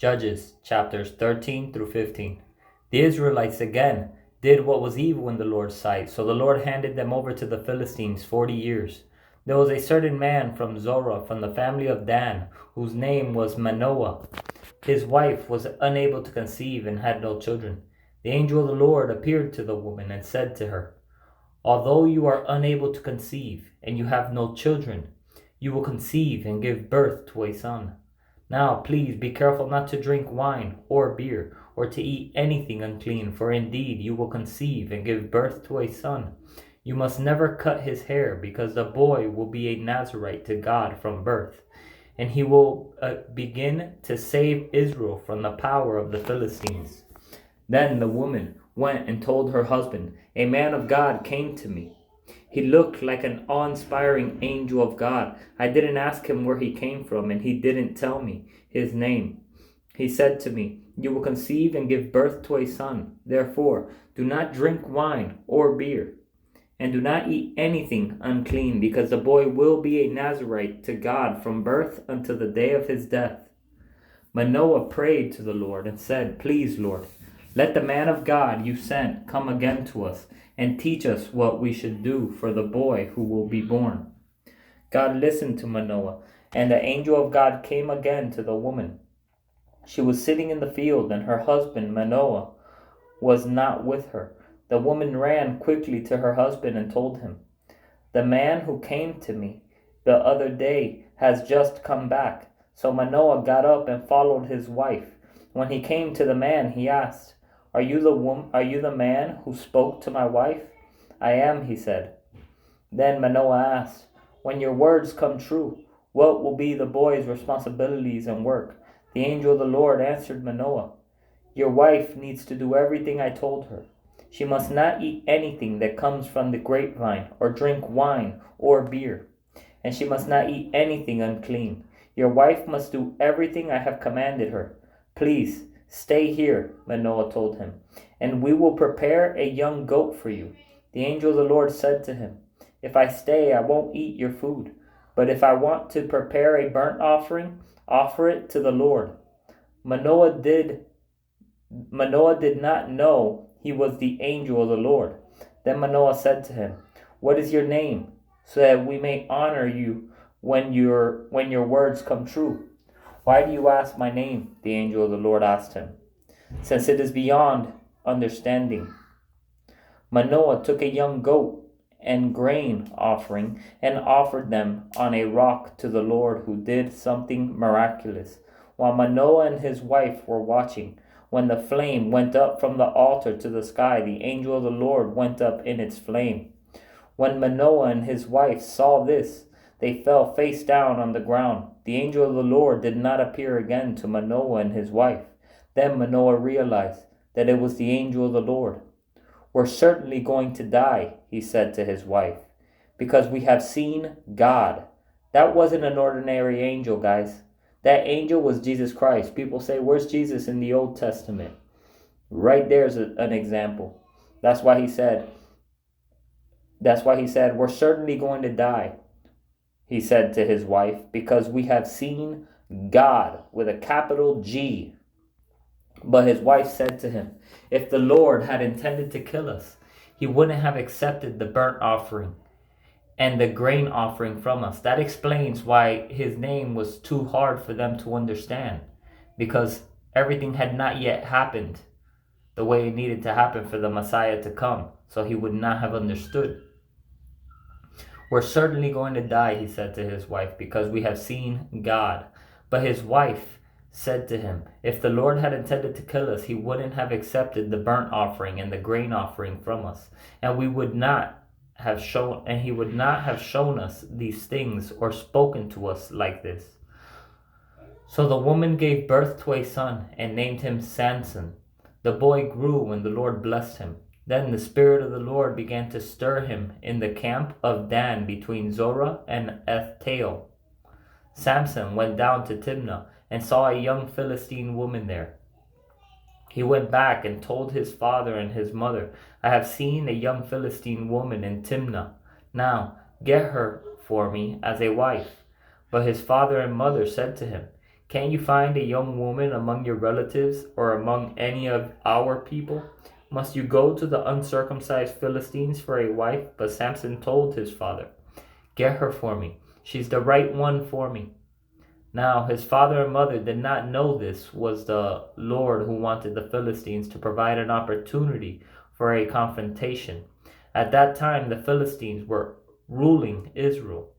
Judges chapters 13 through 15. The Israelites again did what was evil in the Lord's sight, so the Lord handed them over to the Philistines 40 years. There was a certain man from Zorah, from the family of Dan, whose name was Manoah. His wife was unable to conceive and had no children. The angel of the Lord appeared to the woman and said to her, "Although you are unable to conceive and you have no children, you will conceive and give birth to a son. Now, please be careful not to drink wine or beer or to eat anything unclean, for indeed you will conceive and give birth to a son. You must never cut his hair, because the boy will be a Nazirite to God from birth, and he will begin to save Israel from the power of the Philistines." Then the woman went and told her husband, "A man of God came to me. He looked like an awe-inspiring angel of God. I didn't ask him where he came from, and he didn't tell me his name. He said to me, 'You will conceive and give birth to a son. Therefore, do not drink wine or beer, and do not eat anything unclean, because the boy will be a Nazirite to God from birth until the day of his death.' Manoah prayed to the Lord and said, 'Please, Lord, let the man of God you sent come again to us and teach us what we should do for the boy who will be born.' God listened to Manoah, and the angel of God came again to the woman. She was sitting in the field, and her husband Manoah was not with her. The woman ran quickly to her husband and told him, 'The man who came to me the other day has just come back.' So Manoah got up and followed his wife. When he came to the man, he asked, 'Are you the man who spoke to my wife?' 'I am,' he said. Then Manoah asked, 'When your words come true, what will be the boy's responsibilities and work?' The angel of the Lord answered Manoah, 'Your wife needs to do everything I told her. She must not eat anything that comes from the grapevine or drink wine or beer, and she must not eat anything unclean. Your wife must do everything I have commanded her. Please stay here,' Manoah told him, 'and we will prepare a young goat for you.' The angel of the Lord said to him, 'If I stay, I won't eat your food. But if I want to prepare a burnt offering, offer it to the Lord.' Manoah did not know he was the angel of the Lord. Then Manoah said to him, 'What is your name, so that we may honor you when your words come true?' 'Why do you ask my name?' the angel of the Lord asked him, 'since it is beyond understanding.' Manoah took a young goat and grain offering and offered them on a rock to the Lord, who did something miraculous. While Manoah and his wife were watching, when the flame went up from the altar to the sky, the angel of the Lord went up in its flame. When Manoah and his wife saw this, they fell face down on the ground. The angel of the Lord did not appear again to Manoah and his wife. Then Manoah realized that it was the angel of the Lord. 'We're certainly going to die,' he said to his wife, 'because we have seen God.' That wasn't an ordinary angel, guys. That angel was Jesus Christ. People say, 'Where's Jesus in the Old Testament?' Right there's an example. That's why he said, 'We're certainly going to die,' he said to his wife, 'because we have seen God,' with a capital G. But his wife said to him, 'If the Lord had intended to kill us, he wouldn't have accepted the burnt offering and the grain offering from us.' That explains why his name was too hard for them to understand, because everything had not yet happened the way it needed to happen for the Messiah to come, so he would not have understood. 'We're certainly going to die,' he said to his wife, 'because we have seen God.' But his wife said to him, 'If the Lord had intended to kill us, he wouldn't have accepted the burnt offering and the grain offering from us, and he would not have shown us these things or spoken to us like this.' So the woman gave birth to a son and named him Samson. The boy grew, and the Lord blessed him. Then the Spirit of the Lord began to stir him in the camp of Dan between Zorah and Ethtaol. Samson went down to Timnah and saw a young Philistine woman there. He went back and told his father and his mother, 'I have seen a young Philistine woman in Timnah. Now get her for me as a wife.' But his father and mother said to him, Can't you find a young woman among your relatives or among any of our people? Must you go to the uncircumcised Philistines for a wife?" But Samson told his father, "Get her for me. She's the right one for me." Now his father and mother did not know this was the Lord who wanted the Philistines to provide an opportunity for a confrontation. At that time the Philistines were ruling Israel.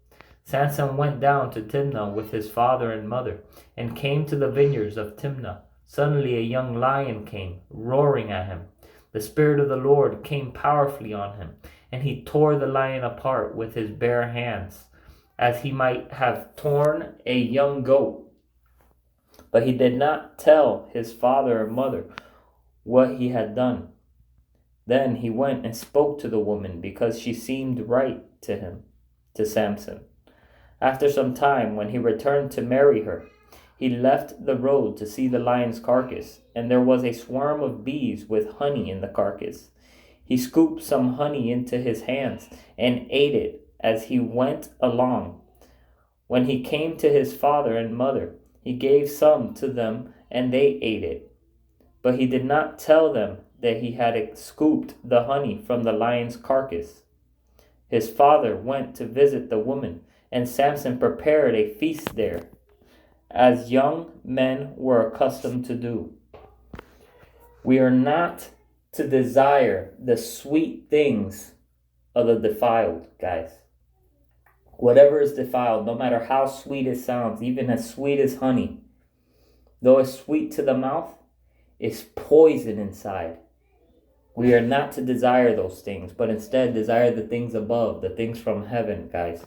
Samson went down to Timnah with his father and mother, and came to the vineyards of Timnah. Suddenly a young lion came, roaring at him. The Spirit of the Lord came powerfully on him, and he tore the lion apart with his bare hands, as he might have torn a young goat. But he did not tell his father or mother what he had done. Then he went and spoke to the woman, because she seemed right to him, to Samson. After some time, when he returned to marry her, he left the road to see the lion's carcass, and there was a swarm of bees with honey in the carcass. He scooped some honey into his hands and ate it as he went along. When he came to his father and mother, he gave some to them, and they ate it. But he did not tell them that he had scooped the honey from the lion's carcass. His father went to visit the woman, and Samson prepared a feast there, as young men were accustomed to do. We are not to desire the sweet things of the defiled, guys. Whatever is defiled, no matter how sweet it sounds, even as sweet as honey, though it's sweet to the mouth, is poison inside. We are not to desire those things, but instead desire the things above, the things from heaven, guys.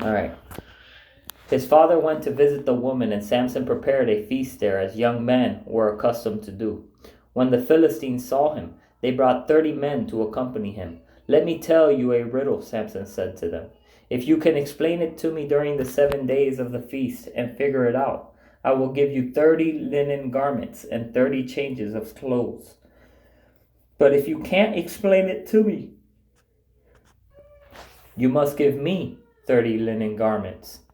All right. His father went to visit the woman, and Samson prepared a feast there, as young men were accustomed to do. When the Philistines saw him, they brought 30 men to accompany him. "Let me tell you a riddle," Samson said to them. "If you can explain it to me during the 7 days of the feast and figure it out, I will give you 30 linen garments and 30 changes of clothes. But if you can't explain it to me, you must give me 30 linen garments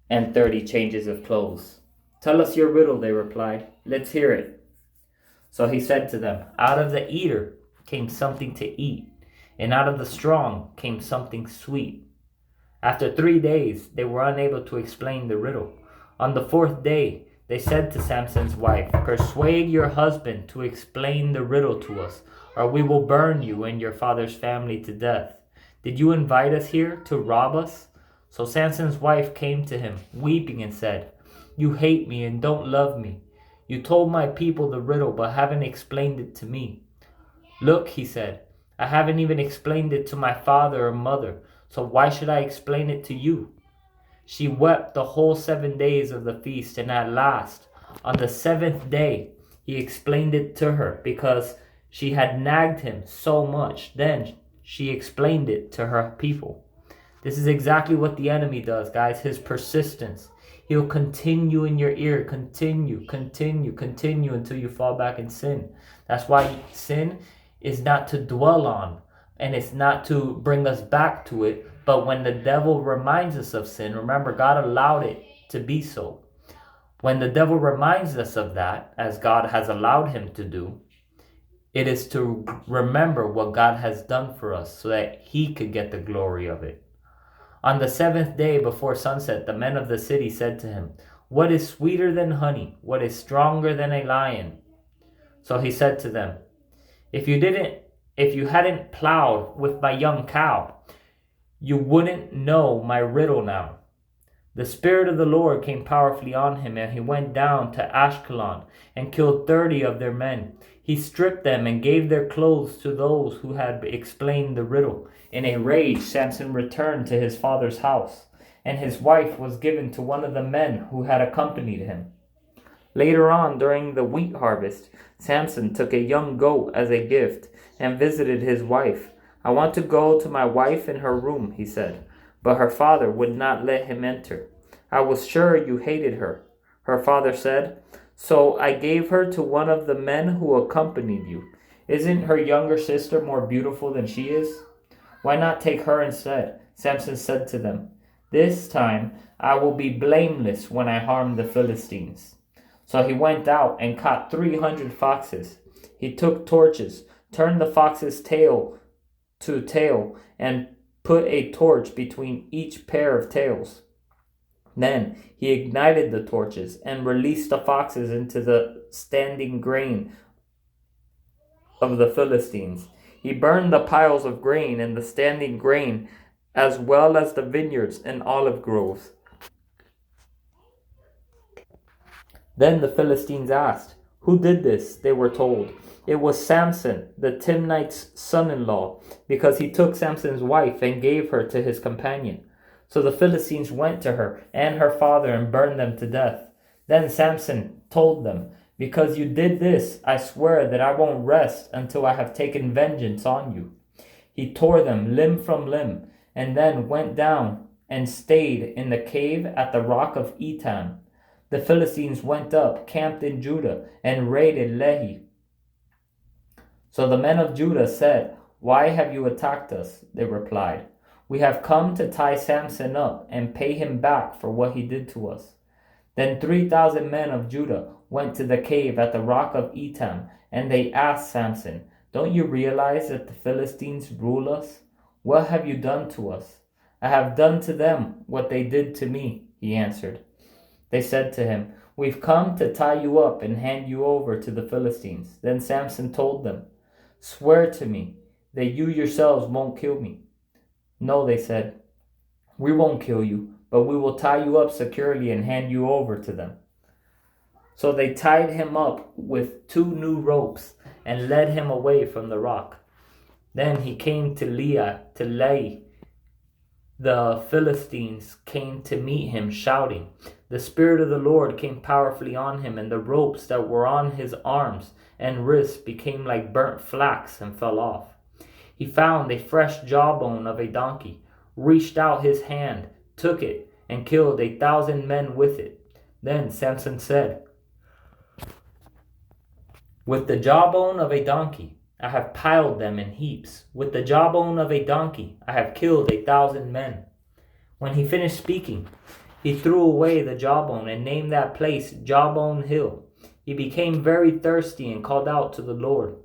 and 30 changes of clothes." "Tell us your riddle," they replied. "Let's hear it." So he said to them, "Out of the eater came something to eat, and out of the strong came something sweet." After 3 days, they were unable to explain the riddle. On the 4th day, they said to Samson's wife, "Persuade your husband to explain the riddle to us, or we will burn you and your father's family to death. Did you invite us here to rob us?" So Samson's wife came to him, weeping, and said, "You hate me and don't love me. You told my people the riddle, but haven't explained it to me." "Look," he said, "I haven't even explained it to my father or mother, so why should I explain it to you?" She wept the whole 7 days of the feast, and at last, on the 7th day, he explained it to her, because she had nagged him so much. Then she explained it to her people. This is exactly what the enemy does, guys. His persistence. He'll continue in your ear, continue until you fall back in sin. That's why sin is not to dwell on, and it's not to bring us back to it. But when the devil reminds us of sin, remember, God allowed it to be so. When the devil reminds us of that, as God has allowed him to do, it is to remember what God has done for us so that he could get the glory of it. On the 7th day before sunset, the men of the city said to him, "What is sweeter than honey? What is stronger than a lion?" So he said to them, If you hadn't plowed with my young cow, you wouldn't know my riddle now." The Spirit of the Lord came powerfully on him, and he went down to Ashkelon and killed 30 of their men. He stripped them and gave their clothes to those who had explained the riddle. In a rage, Samson returned to his father's house, and his wife was given to one of the men who had accompanied him. Later on, during the wheat harvest, Samson took a young goat as a gift and visited his wife. "I want to go to my wife in her room," he said, but her father would not let him enter. "I was sure you hated her," her father said, "so I gave her to one of the men who accompanied you. Isn't her younger sister more beautiful than she is? Why not take her instead?" Samson said to them, "This time I will be blameless when I harm the Philistines." So he went out and caught 300 foxes. He took torches, turned the fox's tail to tail, and put a torch between each pair of tails. Then he ignited the torches and released the foxes into the standing grain of the Philistines. He burned the piles of grain and the standing grain, as well as the vineyards and olive groves. Then the Philistines asked, "Who did this?" They were told, "It was Samson, the Timnite's son-in-law, because he took Samson's wife and gave her to his companion." So the Philistines went to her and her father and burned them to death. Then Samson told them, "Because you did this, I swear that I won't rest until I have taken vengeance on you." He tore them limb from limb, and then went down and stayed in the cave at the rock of Etam. The Philistines went up, camped in Judah, and raided Lehi. So the men of Judah said, "Why have you attacked us?" They replied, "We have come to tie Samson up and pay him back for what he did to us." Then 3,000 men of Judah went to the cave at the rock of Etam, and they asked Samson, "Don't you realize that the Philistines rule us? What have you done to us?" "I have done to them what they did to me," he answered. They said to him, "We've come to tie you up and hand you over to the Philistines." Then Samson told them, "Swear to me that you yourselves won't kill me." "No," they said, "we won't kill you, but we will tie you up securely and hand you over to them." So they tied him up with 2 new ropes and led him away from the rock. Then he came to Lehi. The Philistines came to meet him, shouting. The Spirit of the Lord came powerfully on him, and the ropes that were on his arms and wrists became like burnt flax and fell off. He found a fresh jawbone of a donkey, reached out his hand, took it, and killed 1,000 men with it. Then Samson said, "With the jawbone of a donkey, I have piled them in heaps. With the jawbone of a donkey, I have killed 1,000 men." When he finished speaking, he threw away the jawbone and named that place Jawbone Hill. He became very thirsty and called out to the Lord,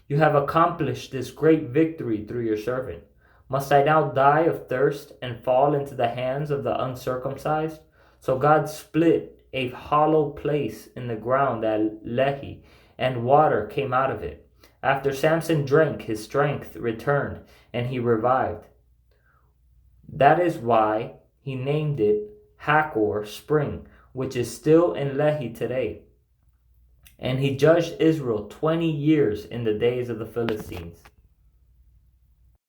"You have accomplished this great victory through your servant. Must I now die of thirst and fall into the hands of the uncircumcised?" So God split a hollow place in the ground at Lehi, and water came out of it. After Samson drank, his strength returned, and he revived. That is why he named it Hakor Spring, which is still in Lehi today. And he judged Israel 20 years in the days of the Philistines.